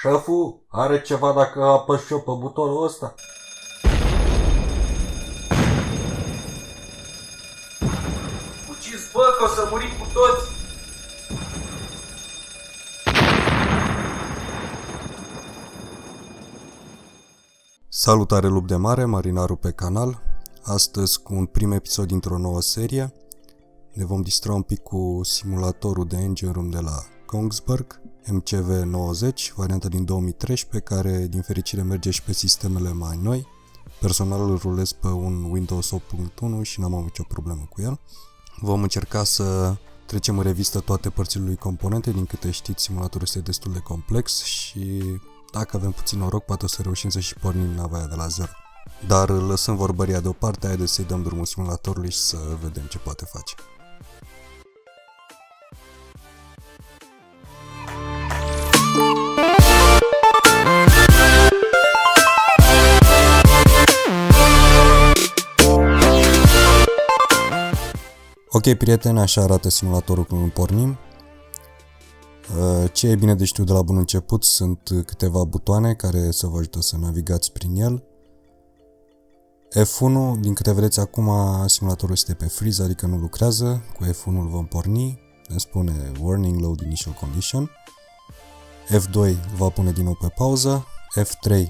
Șeful, are ceva dacă apăs și eu pe butonul ăsta? Fugiți, bă, că o să murim cu toți! Salutare lup de mare, marinarul pe canal. Astăzi cu un prim episod dintr-o nouă serie. Ne vom distra un pic cu simulatorul de engine room de la Kongsberg, MCV90, varianta din 2013, care din fericire merge și pe sistemele mai noi. Personal îl rulez pe un Windows 8.1 și n-am avut nicio problemă cu el. Vom încerca să trecem în revistă toate părțile lui componente. Din câte știți, simulatorul este destul de complex și dacă avem puțin noroc, poate o să reușim să și pornim nava aia de la zero. Dar lăsând vorbăria deoparte, haideți să-i dăm drumul simulatorului și să vedem ce poate face. Ok, prieteni, așa arată simulatorul când pornim. Ce e bine de știut de la bun început sunt câteva butoane care să vă ajută să navigați prin el. F1, din câte vedeți acum, simulatorul este pe freeze, adică nu lucrează. Cu F1 îl vom porni, ne spune Warning Load Initial Condition. F2 va pune din nou pe pauză. F3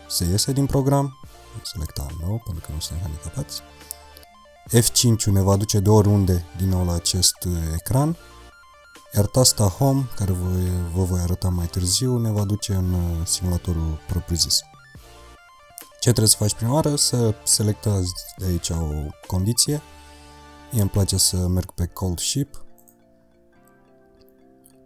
se iese din program. Selecta nou pentru că nu suntem handicapați. F5 ne va duce de oriunde din nou la acest ecran. Iar tasta Home, care vă voi arăta mai târziu, ne va duce în simulatorul propriu-zis. Ce trebuie să faci prima oară? Să selectați de aici o condiție. Mie îmi place să merg pe Cold Ship.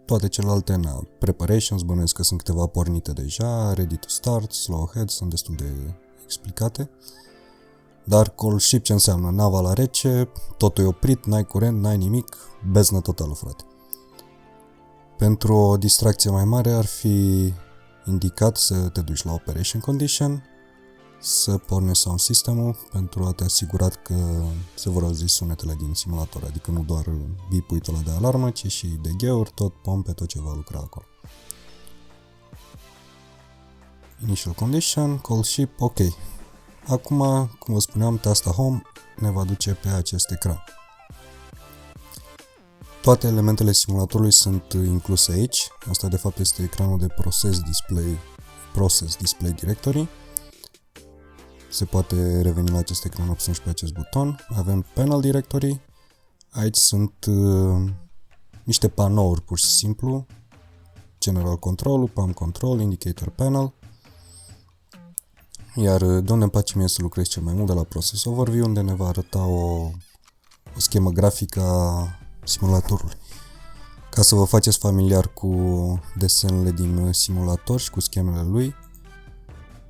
Toate celelalte, preparations, bănuiesc că sunt câteva pornite deja, ready to start, slow ahead, sunt destul de explicate. Dar Cold Ship ce înseamnă? Nava la rece, totul e oprit, n-ai curent, n-ai nimic, beznă totală, frate. Pentru o distracție mai mare ar fi indicat să te duci la Operation Condition, să pornești sound system-ul pentru a te asigura că se vor auzi sunetele din simulator, adică nu doar bip-ul ăla de alarmă, ci și DG-uri, tot pompe, tot ce va lucra acolo. Initial Condition, Cold Ship, ok. Acum, cum vă spuneam, tasta Home ne va duce pe acest ecran. Toate elementele simulatorului sunt incluse aici. Asta de fapt este ecranul de Process Display Directory. Se poate reveni la acest ecran opțiuni și pe acest buton. Avem Panel Directory. Aici sunt niște panouri pur și simplu. General Control, PAM Control, Indicator Panel. Iar de unde îmi place mie să lucrez cel mai mult, de la Process Overview, unde ne va arăta o schemă grafică a simulatorului. Ca să vă faceți familiar cu desenele din simulator și cu schemele lui,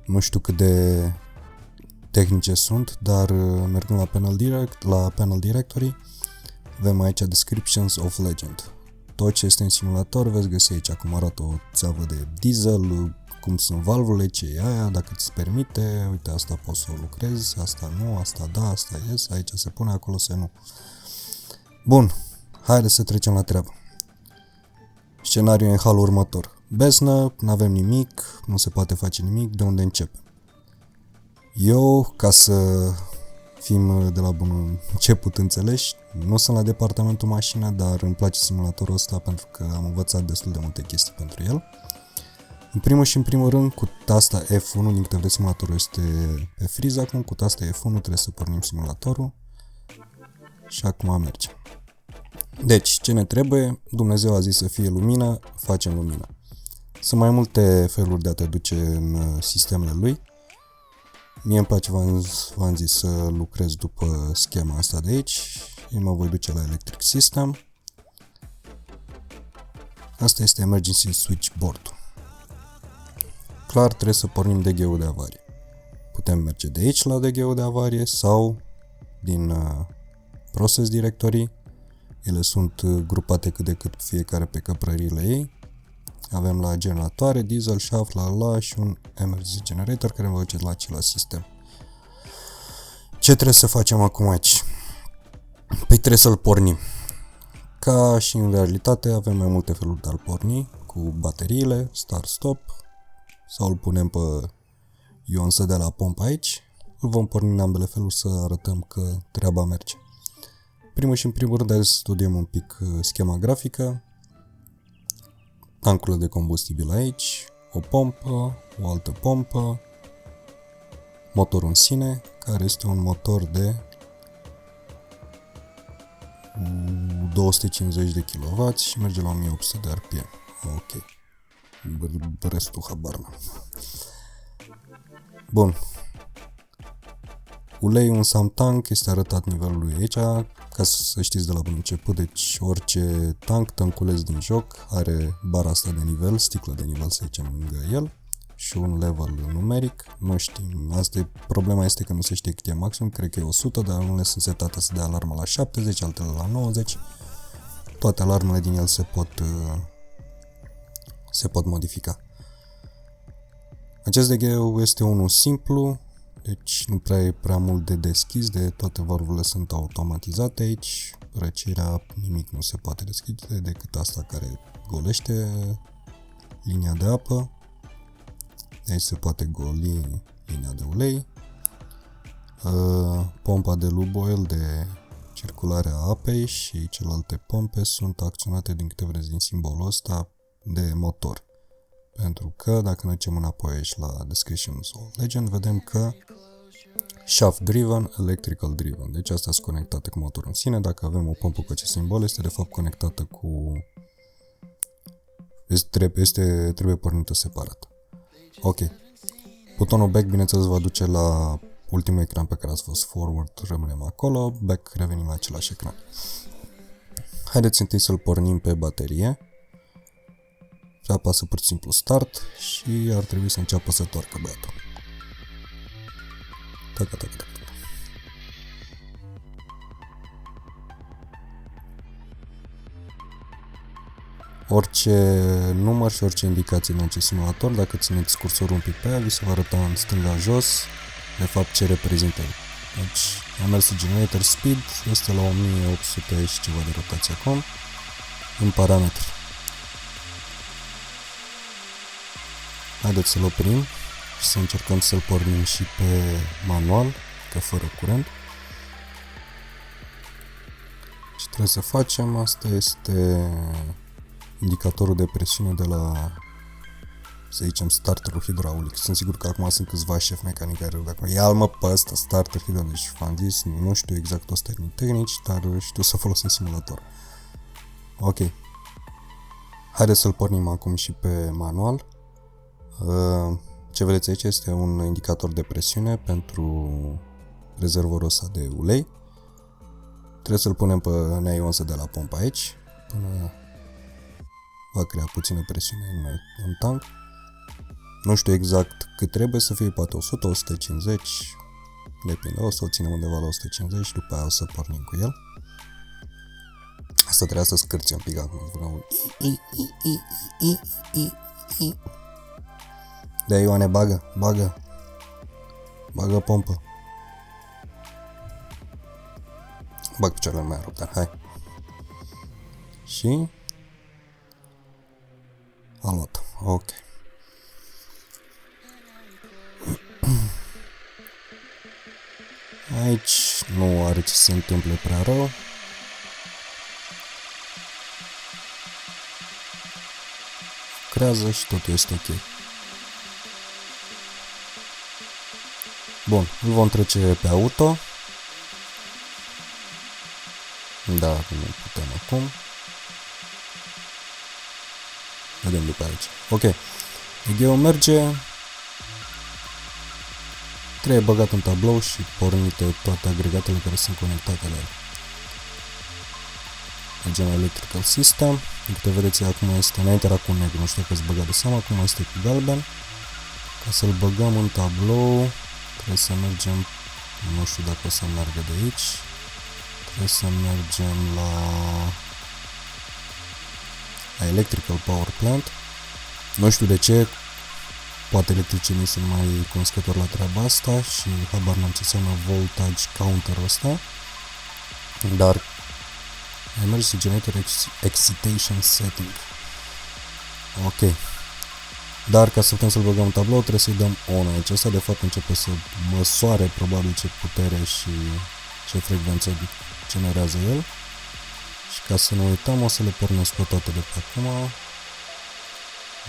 nu știu cât de tehnice sunt, dar mergând la Panel Directory, avem aici Descriptions of Legend. Tot ce este în simulator veți găsi aici, cum arată o țeavă de diesel, cum sunt valvule, ce e aia, dacă îți permite, uite, asta poți să o lucrezi, asta nu, asta da, asta yes, aici se pune, acolo se nu. Bun, haideți să trecem la treabă. Scenariul e în halul următor. Beznă, nu avem nimic, nu se poate face nimic, de unde începem? Eu, ca să fim de la bun început înțeleși, nu sunt la departamentul mașină, dar îmi place simulatorul ăsta pentru că am învățat destul de multe chestii pentru el. În primul și în primul rând, cu tasta F1, din câte vedeți, simulatorul este pe freeze acum, cu tasta F1 trebuie să pornim simulatorul și acum merge. Deci, ce ne trebuie? Dumnezeu a zis să fie lumină, facem lumină. Sunt mai multe feluri de a te duce în sistemele lui. Mie îmi place, v-am zis, să lucrez după schema asta de aici. Eu mă voi duce la Electric System. Asta este Emergency Switchboard-ul. Clar, trebuie să pornim DG-ul de avarie. Putem merge de aici la DG-ul de avarie sau din Process Directory. Ele sunt grupate cât de cât fiecare pe căprările ei. Avem la generatoare, diesel, shaft, și un emergency generator care vă duce la același sistem. Ce trebuie să facem acum aici? Păi trebuie să-l pornim. Ca și în realitate avem mai multe feluri de a-l porni. cu bateriile, start-stop, sau îl punem pe ion să dea la pompă aici, îl vom porni în ambele feluri să arătăm că treaba merge. Primul și în primul rând, hai să studiem un pic schema tancurile de combustibil aici, o pompă, o altă pompă, motorul în sine, care este un motor de 250 de kW și merge la 1800 de RPM. Ok. Restul habar n-am. Bun. Uleiul în SamTank este arătat nivelul lui aici, ca să știți de la bun început, deci orice tanculeț din joc are bara asta de nivel, sticlă de nivel să zicem lângă el și un level numeric, nu știm, problema este că nu se știe cât e maxim, cred că e 100, dar unele sunt setate să dea alarma la 70, altele la 90, toate alarmele din el se pot modifica. Acest degheu este unul simplu, deci nu prea e prea mult de deschis, toate valvele sunt automatizate aici, răcirea, nimic nu se poate deschide decât asta care golește linia de apă, aici se poate goli linia de ulei, pompa de lube oil de circulare a apei și celelalte pompe sunt acționate din câte vedeți din simbolul ăsta de motor. Pentru că dacă ne ducem înapoi aici la Descriptions of Legend, vedem că shaft driven, electrical driven. Deci astea sunt conectate cu motorul în sine. Dacă avem o pompă cu acest simbol, este de fapt conectată cu... trebuie pornită separat. Ok. Butonul back, bineînțeles, va duce la ultimul ecran pe care ați fost forward, rămânem acolo, back, revenim la același ecran. Haideți întâi să-l pornim pe baterie. Și apasă pur și simplu start și ar trebui să înceapă să toarcă băiatul. Taca. Orice număr și orice indicație în acest simulator, dacă țineți cursorul un pic pe ea, vi se va arăta în stânga jos, de fapt ce reprezintă. Deci, Emergency Generator Speed este la 1800 și ceva de rotație acum, în parametri. Haideți să-l oprim și să încercăm să-l pornim și pe manual, că fără curent. Ce trebuie să facem, asta este indicatorul de presiune de la, să zicem, starterul hidraulic. Sunt sigur că acum sunt câțiva șefi mecanici care râd acum, ia-l mă pe ăsta, starter hidraulic. Deci v-am zis, nu știu exact toți termenii tehnici, dar știu să folosesc simulator. Ok. Haideți să-l pornim acum și pe manual. Ce vedeți aici este un indicator de presiune pentru rezervorul ăsta de ulei. Trebuie să-l punem pe neion să dea la pompa aici până va crea puțină presiune în tank. Nu știu exact cât trebuie să fie, poate 100, 150, depinde, o să o ținem undeva la 150 și după aia o să pornim cu el. Asta trebuia să scârți un pic acum. De Ioane, bagă pompă. Bag picioarele mai rupt, dar hai. Și a luat. Ok. Aici nu are ce să se întâmple prea rău. Creează și totul este ok. Bun, îl vom trece pe auto. Da, nu putem acum. Vedem după aici. Ok. Degheu merge. Trebuie băgat în tablou și pornite toate agregatele care sunt conectate la el. Mergem la Electrical System. Din câte vedeți, acum este, înainte era cu negru, nu știu că ați băgat de seama, acum este cu galben. Ca să-l băgăm în tablou, trebuie să mergem, nu știu dacă o să meargă de aici. Trebuie să mergem la Electrical Power Plant. Nu știu de ce, poate electricienii sunt mai cunoscători la treaba asta și habar n-am ce înseamnă voltage counter-ul ăsta. Dar Emergency Generator Excitation Setting. Ok. Dar ca să putem să-l băgăm în tablou, trebuie să-i dăm on aici. Asta de fapt începe să măsoare probabil ce putere și ce frecvență generează el. Și ca să nu uităm, o să le pornesc pe toate de pe acum.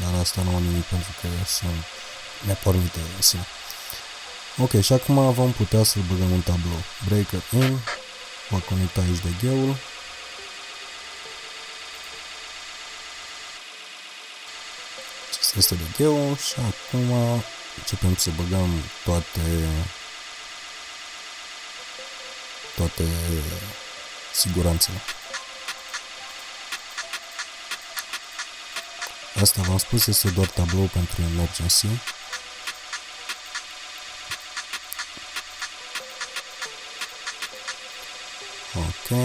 Dar asta nu am nimic pentru că sunt nepornite în sine. Ok, și acum vom putea să-l băgăm în tablou. Breaker in. Va conecta aici de gheul. Acesta este de gheu și acum începem să băgăm toate siguranțele. Asta v-am spus, este doar tablou pentru emergency. Ok,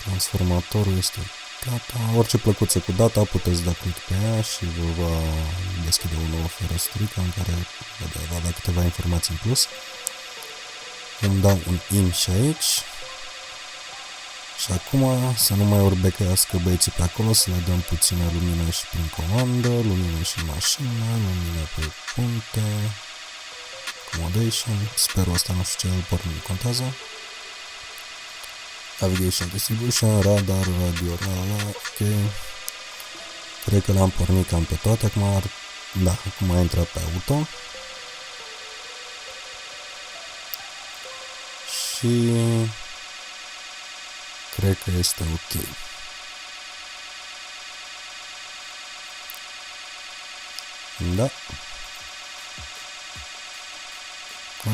transformatorul este gata. Orice plăcuță cu data puteți da click pe ea și vă va deschide o nouă ferestruică în care va da câteva informații în plus. Îmi dau un in și aici. Și acum să nu mai orbecăiască băieții pe acolo, să le dăm puțină lumină și prin comandă, lumină și mașină, lumină pe punte, accommodation, sperul ăsta nu știu ce porni contează. Navigation, distribution, radar, radio, ok. Cred că le-am pornit cam pe toate, acum a intrat pe auto. Și cred că este ok. Da.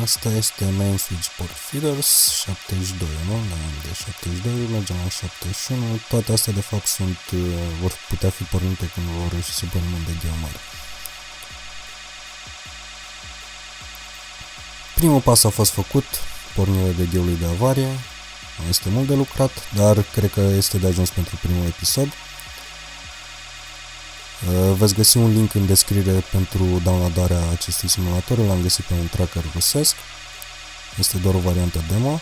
Asta este main switch port feeders 72, nu? Da, de 72 mergem la 71. Toate astea de fapt vor putea fi pornite când vor reuși să punem de gheu mare. Primul pas a fost făcut, pornirea de gheului de avarie. Mai este mult de lucrat, dar cred că este de ajuns pentru primul episod. Veți găsi un link în descriere pentru downloadarea acestui simulator, l-am găsit pe un tracker rusesc. Este doar o variantă demo.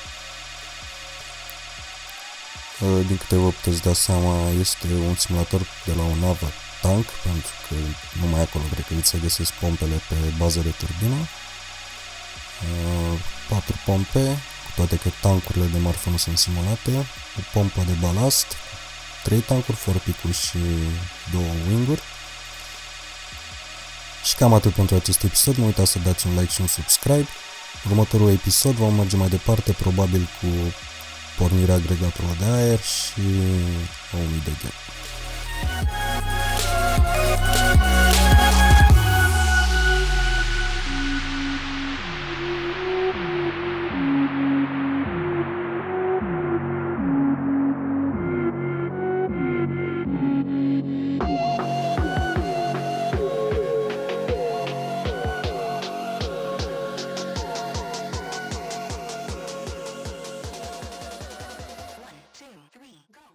Din câte vă puteți da seama, este un simulator de la o navă tank, pentru că numai acolo cred că se găsesc pompele pe bază de turbină. 4 pompe, cu toate că tankurile de marfă nu sunt simulate, o pompă de balast, 3 tankuri, forpicul și 2 wing-uri. Și cam atât pentru acest episod, nu uitați să dați un like și un subscribe. Următorul episod vom merge mai departe, probabil cu pornirea agregatului de aer și 1000 de gheu.